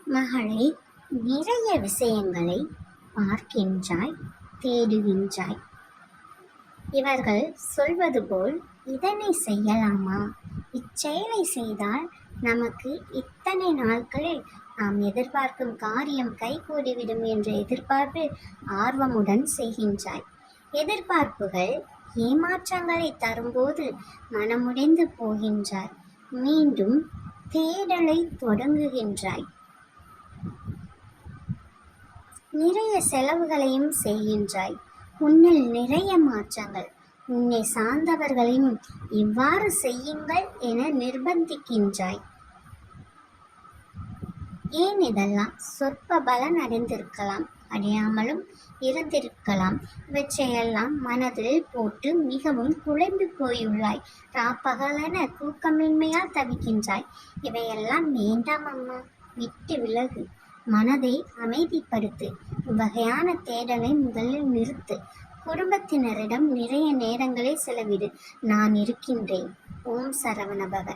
மகளே, நிறைய விஷயங்களை பார்க்கின்றாய், தேடுகின்றாய். இவர்கள் சொல்வது போல் இதனை செய்யலாமா, இச்செயலை செய்தால் நமக்கு இத்தனை நாட்களில் நாம் எதிர்பார்க்கும் காரியம் கைகூடிவிடும் என்ற எதிர்பார்ப்பில் ஆர்வமுடன் செய்கின்றாய். எதிர்பார்ப்புகள் ஏமாற்றங்களை தரும்போது மனமுடைந்து போகின்றாய். மீண்டும் தேடலை தொடங்குகின்றாய். நிறைய செலவுகளையும் செய்கின்றாய். உன்னில் நிறைய மாற்றங்கள். உன்னை சார்ந்தவர்களையும் இவ்வாறு செய்யுங்கள் என நிர்பந்திக்கின்றாய். ஏன் இதெல்லாம்? சொற்ப பலன் அடைந்திருக்கலாம், அடையாமலும் இருந்திருக்கலாம். இவற்றையெல்லாம் மனதில் போட்டு மிகவும் குழம்பி போயுள்ளாய். ராப்பகலென தூக்கமின்மையால் தவிக்கின்றாய். இவையெல்லாம் வேண்டாம் அம்மா, விட்டு விலகு. மனதை அமைதிப்படுத்து. இவ்வகையான தேடலை முதலில் நிறுத்து. குடும்பத்தினரிடம் நிறைய நேரங்களை செலவிடு. நான் இருக்கின்றேன். ஓம் சரவணபவ.